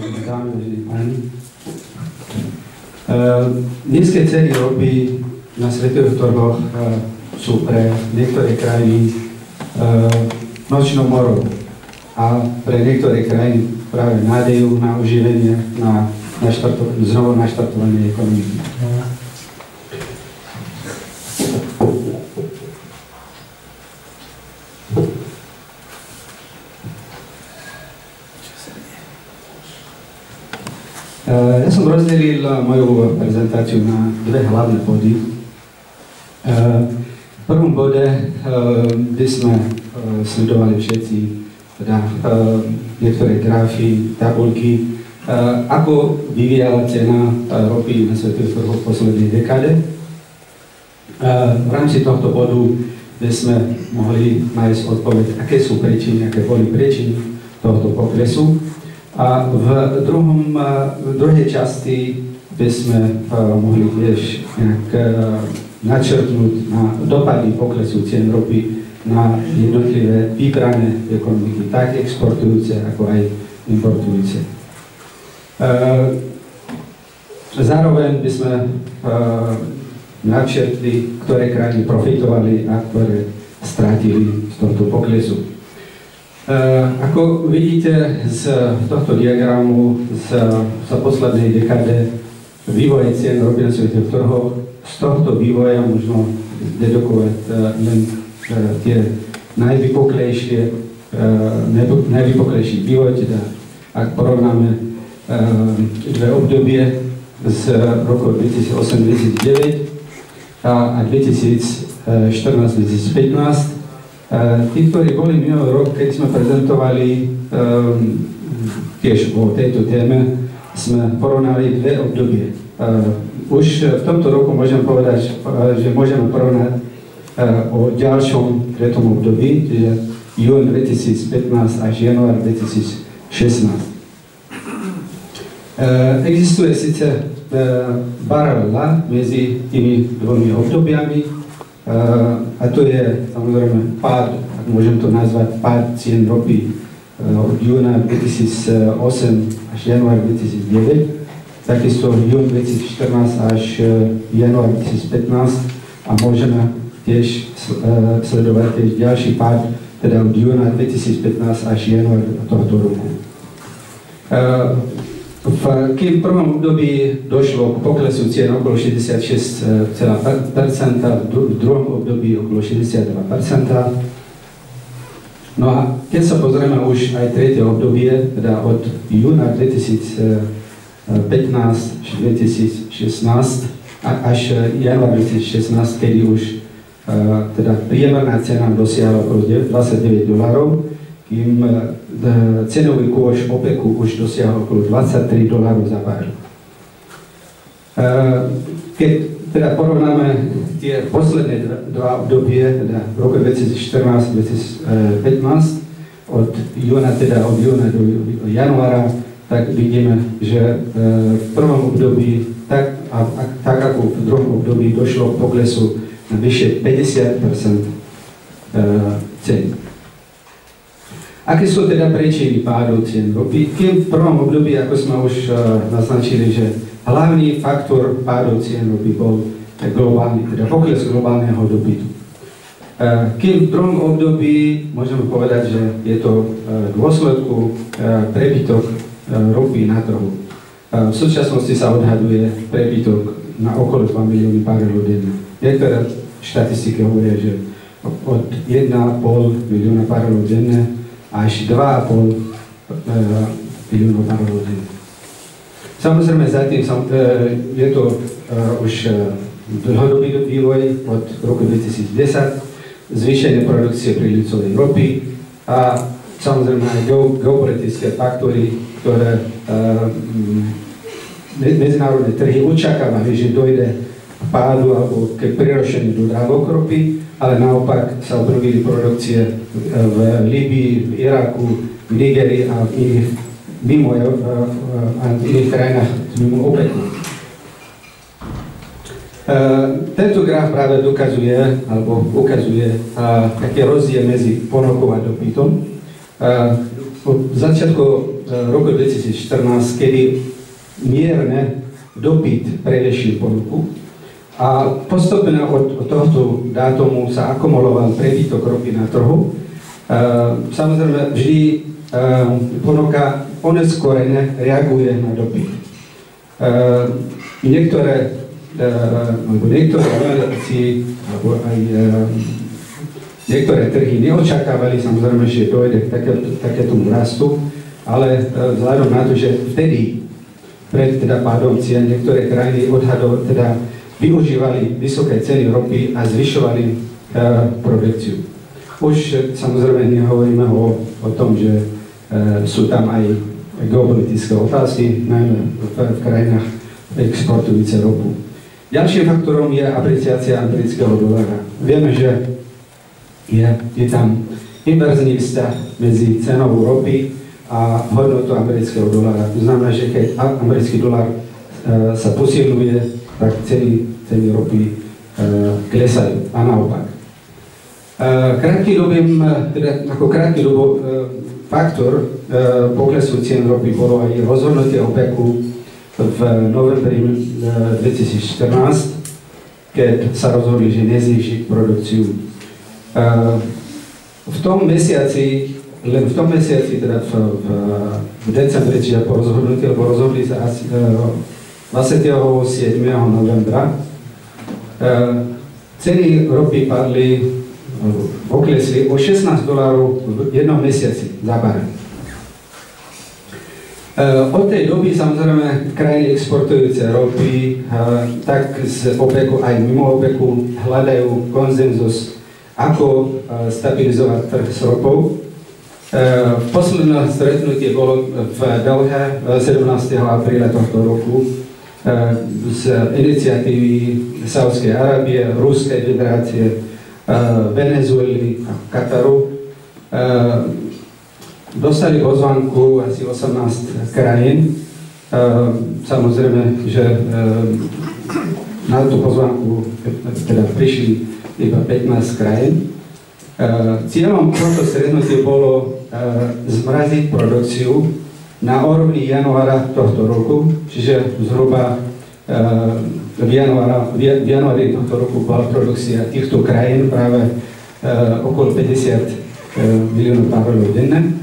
vážené dámy, vážení páni. Nízke ceny ropy na svetových trhoch sú pre niektoré krajiny nočnou morou a pre niektoré krajiny práve nádejou na oživenie, na znovu naštartovanie ekonomiky. Ja som rozdelil moju prezentáciu na dve hlavné body. V prvom bode by sme sledovali všetci niektoré grafy, tabulky, ako vyvíjala cena ropy na svetových trhoch v poslednej dekáde. V rámci tohto bodu by sme mohli nájsť odpoveď, aké sú príčiny, aké boli príčiny tohto poklesu. A v druhej časti by sme mohli tiež nejak načrtnúť na dopady poklesu cien ropy na jednotlivé vybrané ekonomiky, tak exportujúce, ako aj importujúce. Zároveň by sme načrtli, ktoré krajiny profitovali a ktoré strátili z tohto poklesu. Ako vidíte z tohto diagramu z poslednej dekáde vývoje cien ropy na svetových trhoch, z tohto vývoja možno dedukovať len tie najvypuklejší vývoj, teda ak porovnáme dve obdobie z roku 2008-2009 a 2014-2015. Tí, ktorí boli minulý rok, keď sme prezentovali tiež o tejto téme, sme porovnali dve obdobie. Už v tomto roku môžem povedať, že môžeme porovnať o ďalšom tretom období, čiže jún 2015 až január 2016. Existuje síce paralela medzi tými dvomi obdobiami, a to je samozrejme pád, ak môžem to nazvať, pád cien ropy od júna 2008 až január 2009, takisto jún 2014 až január 2015 a môžeme tiež sledovať tiež ďalší pád, teda od júna 2015 až január tohto roku. Kým v prvom období došlo k poklesu cien okolo 66,5%, v druhom období okolo 62%. No a keď sa pozrieme už aj tretie obdobie, teda od júna 2015 až 2016 až január 2016, kedy už teda priemerná cena dosiahla okolo $29, kým cenový kôš OPEC-u už dosiahol okolo $23 za barel. Keď teda porovnáme tie posledné dva obdobie, teda v roku 2014-2015, od júna do januára, tak vidíme, že v prvom období, tak ako v druhom období, došlo k poklesu na vyššie 50% ceny. Aké sú teda príčiny pádu cien ropy? V prvom období, ako sme už naznačili, že hlavný faktor pádu cien ropy bol globálny, teda pokles globálneho dopytu. Kým v druhom období môžeme povedať, že je to dôsledku prebytok ropy na trhu. V súčasnosti sa odhaduje prebytok na okolo 2 milióny barelov denne. Niektoré štatistiky hovoria, že od 1,5 milióna barelov denne až 2,5 miliónov barelov denne. Samozrejme, zatým je to už dlhodobý vývoj od roku 2010, zvýšenie produkcie prílicovej ropy a samozrejme aj geopolitické faktory, ktoré medzinárodné trhy očakávali, že dojde k pádu alebo k prerušeniu dodávok ropy, ale naopak sa obnovili produkcie v Líbii, v Iraku, v Nigerii a v iných krajinách mimo OPEC-u. Tento graf práve dokazuje, alebo ukazuje, aký rozdiel medzi ponukou a dopytom. Od začiatku roku 2014, kedy mierne dopyt prevyšil ponuku a postupne od tohto dátumu sa akumuloval prebytok ropy na trhu. Samozrejme, vždy ponuka oneskorene reaguje na dopyt. Niektoré analytici alebo aj niektoré trhy neočakávali samozrejme, že dojde k takému rastu, ale vzhľadom na to, že vtedy pred pádom cien niektoré krajiny využívali vysoké ceny ropy a zvyšovali produkciu. Už samozrejme nehovoríme o tom, že sú tam aj geopolitické otázky, najmä v krajinách exportujúce ropu. Ďalším faktorom je apreciácia amerického dolára. Vieme, že je tam inverzný vzťah medzi cenou ropy a hodnotou amerického dolára. To znamená, že keď americký dolár sa posilňuje, tak ceny ropy klesajú a naopak. Krátky faktor poklesu cien ropy bolo aj rozhodnutie OPEC-u v novembri 2014, keď sa rozhodli, že nezniží produkciu. V tom mesiaci, teda v decembri, čiže po rozhodnutí, lebo rozhodli sa asi 27. novembra, ceny ropy poklesli o $16 v jednom mesiaci za barel. Od tej doby samozrejme krajiny exportujúce ropy, tak z OPEC-u aj mimo OPEC-u hľadajú konsenzus, ako stabilizovať trh s ropou. Posledné stretnutie bolo v Dohe 17. apríla tohto roku z iniciatívy Saúdskej Arábie, Ruskej federácie, Venezuely a Kataru. Dostali pozvánku asi 18 krajín. Samozrejme, že na tú pozvánku prišli iba 15 krajín. Cieľom tohto stretnutia bolo zmraziť produkciu na úrovni januára tohto roku, čiže zhruba v januári tohto roku bola produkcia týchto krajín práve okolo 50 miliónov barelov denne.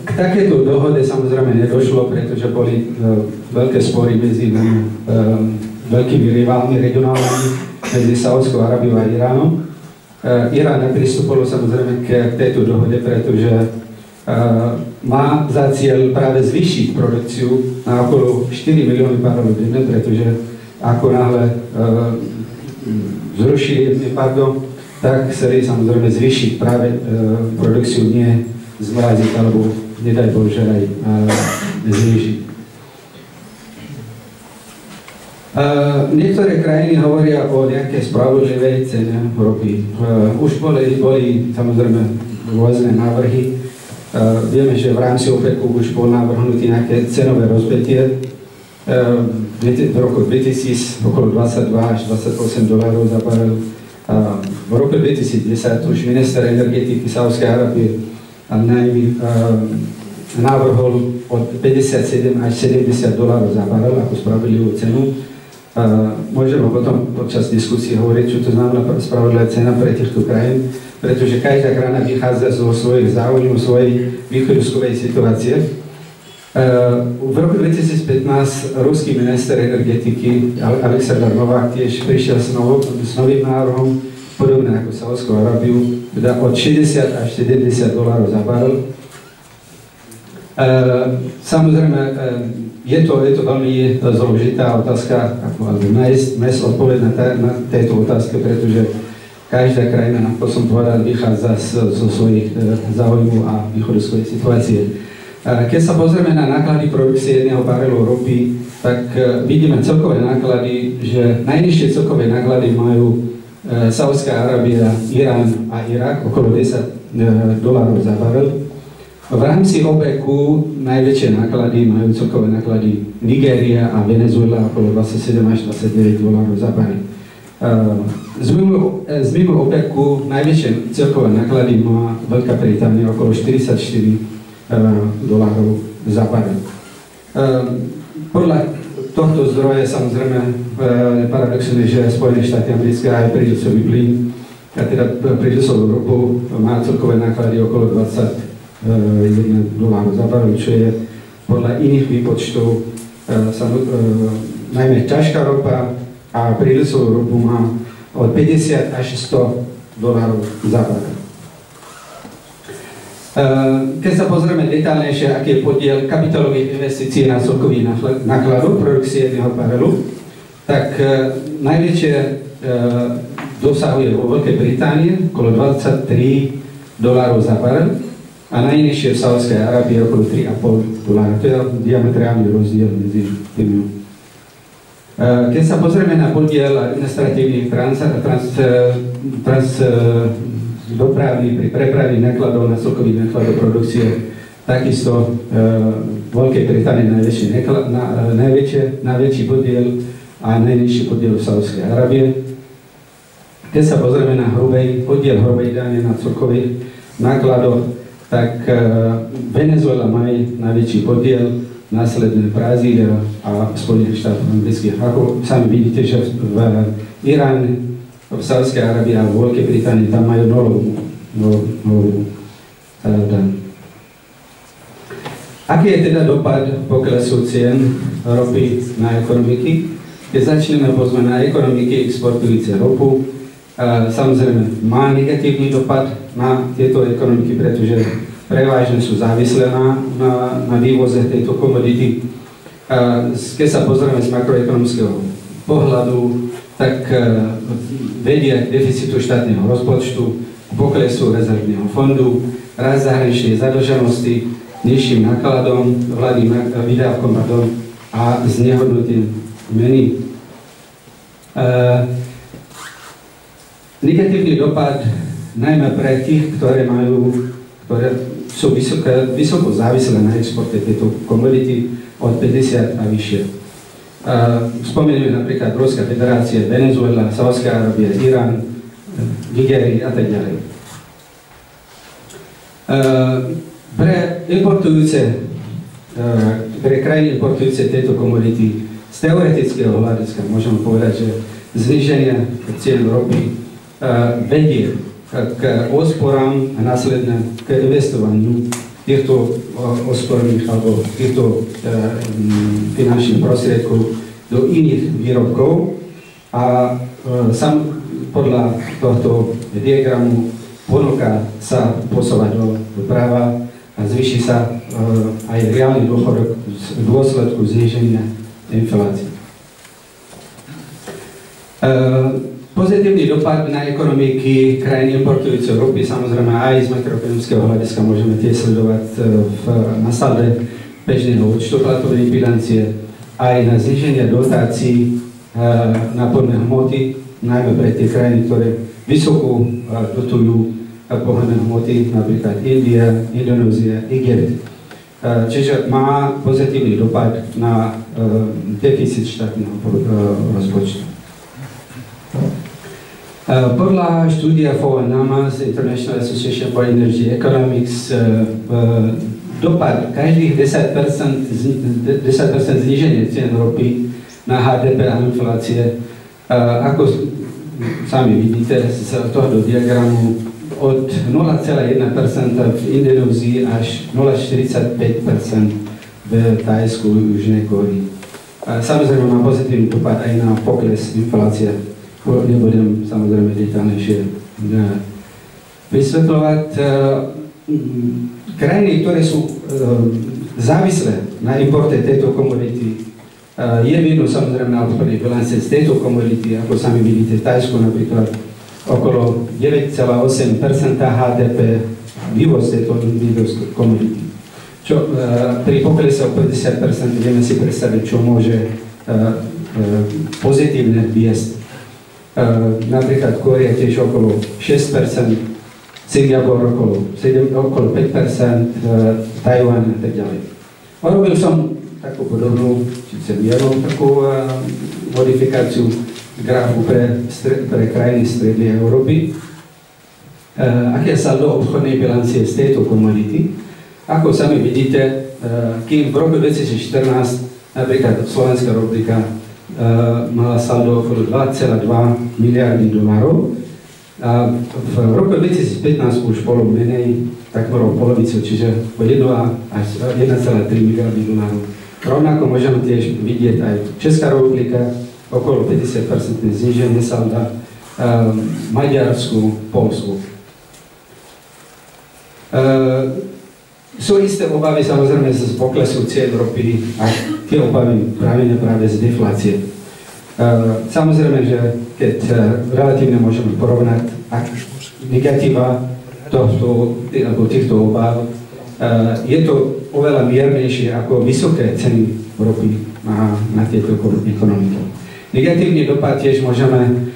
K takéto dohode samozrejme nedošlo, pretože boli veľké spory medzi veľkými rivalmi regionálnymi medzi Saudskou Arábiou a Iránom. Irán nepristúpil samozrejme k tejto dohode, pretože má za cieľ práve zvýšiť produkciu na okolo 4 milióny barelov denne, pretože ako náhle zrušili embargo, tak chceli samozrejme zvýšiť práve produkciu, nie zmraziť alebo nedaj Bože aj znížiť. Niektoré krajiny hovoria o nejakej spravodlivej cene ropy. Už boli samozrejme rôzne návrhy. Vieme, že v rámci OPEC-u už bol navrhnutý nejaké cenové rozpätie. V roku 2000 okolo 22 až $28 za barel. V roku 2010 už minister energetiky Saúdskej Arábie navrhol od 57 až $70 za barel ako spravodlivú cenu. Môžeme potom počas diskusie hovoriť, čo to znamená spravodlivá cena pre týchto krajín, pretože každá krajina vychádza zo svojich záujmov, svojej východiskovej situácie. V roku 2015 ruský minister energetiky Aleksandr Novák tiež prišiel s novým návrhom, podobné ako Saúdskou Arábiu, teda od 60 až $70 za barel. Samozrejme, je to veľmi zložitá otázka, alebo nájsť odpoveď na tejto otázke, pretože každá krajina, ako som povedal, vychádza zo svojich záujmov a východiskovej situácie. Keď sa pozrieme na náklady produkcie jedného barelu ropy, tak vidíme celkové náklady, že najnižšie celkové náklady majú Saudská Arábia, Irán a Irak, okolo $10 za barel. V rámci OPEC-u najväčšie náklady majú celkové náklady Nigéria a Venezuela, okolo $27 až $29 za barel. Z mimo OPEC-u najväčšie celkové náklady má Veľká Británia, okolo $44 dolárov za barel. Podľa tohto zdroja samozrejme paradoxné, že Spojené štáty americké aj prídusový plyn, a teda prídusovú ropu má celkové náklady okolo $21 za barel, čo je podľa iných výpočtov najmä ťažká ropa a prídusovú ropu má od 50 až $100 za barel. Keď sa pozrieme detálnejšie, aký je podiel kapitálových investícií na celkový nákladov produkcie jedného barelu, tak najväčšie dosahuje vo Veľkej Británii okolo $23 za barel a najnižšie v Saúdskej Arábii okolo $3,5. To je diametrálny rozdiel medzi tými. Keď sa pozrieme na podiel administratívnych dopravy pri prepravy nákladov na celkový nákladov produkcie, takisto v Veľkej Británii najväčší podiel a najnižší podiel v Saúdskej Arábie. Keď sa pozrieme na podiel hrubej dane na celkových nákladoch, tak Venezuela má najväčší podiel, následne Brazília a Spojených štátov amerických. Ako sami vidíte, že v Iráne, v Saúdskej Arábii a v Veľkej Británii tam majú nulovú daň. Aký je teda dopad poklesu cien ropy na ekonomiky? Keď začneme pozme na ekonomiky exportujúce ropu, samozrejme má negatívny dopad na tieto ekonomiky, pretože prevažne sú závislé na vývoze tejto komodity. Keď sa pozrieme z makroekonomického pohľadu, tak vedia k deficitu štátneho rozpočtu, k poklesu rezervného fondu, rast zahraničnej zadlženosti, nižším nákladom, vládnym výdavkom a znehodnotím meny. Negatívny dopad najmä pre tých, ktoré sú vysoko závislé na exporte tejto komodity od 50 a vyššie. Spomenieme napríklad Ruská federácia, Venezuela, Saúdská Arábia, Irán, Nigéria a tak ďalej. Pre krajiny importujúce tieto komodity z teoretického hľadiska môžeme povedať, že zníženie cien ropy vedie k úsporám a následne k investovaniu týchto úsporných alebo týchto finančných prostriedkov do iných výrobkov a podľa tohto diagramu ponuka sa posúva doprava a zvýši sa aj reálny dôchodok v dôsledku zníženia inflácie. Pozitívny dopad na ekonomiky krajín importujúce ropy, samozrejme aj z makroekonomického hľadiska môžeme tiež sledovať na salde bežného účtu platovej bilancie, aj na zníženie dotácií na pohodné hmoty, najmä pre tie krajiny, ktoré vysoko dotujú pohodné hmoty, napríklad India, Indonézia, Egypt. Čiže má pozitívny dopad na deficit štátneho rozpočtu. Podľa štúdia FONAMA z International Association for Energy Economics dopad každých 10% zníženie cien ropy na HDP a inflácie, ako sami vidíte z tohto diagramu, od 0,1% v Indonézii až 0,45% v Thajsku, Južnej Kórei. Samozrejme má pozitívny dopad aj na pokles inflácie. Nebudem samozrejme detálnejšie vysvetľovať. Krajiny, ktoré sú závislé na importe tejto komodity, je vidno samozrejme na obchodnej bilance z tejto komodity, ako sami vidíte v Thajsku napríklad okolo 9,8% HDP vývoz tejto komodity. Čo pri poklese o 50% vieme si predstaviť, čo môže pozitívne viesť. Napríklad Kórea tiež okolo 6%, Singapur okolo 5%, Tajván a tak ďalej. Robil som takú podobnú, síce miernu takú modifikáciu grafu pre krajiny strednej Európy. Aké saldo obchodnej bilancie z tejto komodity. Ako sami vidíte, kým v roku 2014 napríklad Slovenská republika mala saldo okolo 2,2 miliardy dolárov, a v roku 2015 už bolo menej, takmer o polovicu, čiže o 1 až 1,3 miliardy dolárov. Rovnako môžeme tiež vidieť aj Česká republika, okolo 50% zníženie salda, Maďarsku, Polsku. Sú isté obavy samozrejme z poklesu cien ropy a tie obavy práve z deflácie. Samozrejme, že keď relatívne môžeme porovnať negatíva týchto obáv, je to oveľa miernejšie ako vysoké ceny ropy na tieto ekonomiky. Negatívny dopad tiež môžeme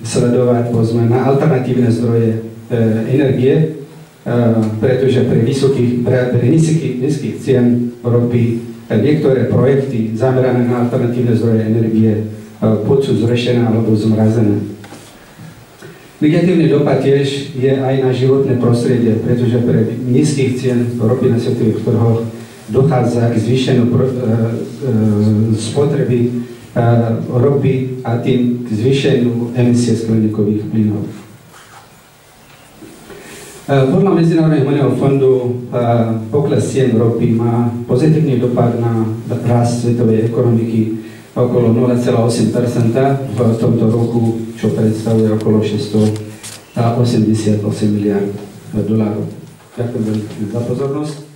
sledovať na alternatívne zdroje energie, pretože pri nízkych cien ropy niektoré projekty zamerané na alternatívne zdroje energie buď sú zrušené alebo zmrazené. Negatívny dopad tiež je aj na životné prostredie, pretože pri nízkych cien ropy na svetových trhoch dochádza k zvýšeniu spotreby ropy a tým k zvýšeniu emisie skleníkových plynov. Podľa Medzinárodného menového fondu pokles cien ropy má pozitívny dopad na rast svetovej ekonomiky okolo 0,8% v tomto roku, čo predstavuje okolo 688 miliárd dolárov. Ďakujem veľmi za pozornosť.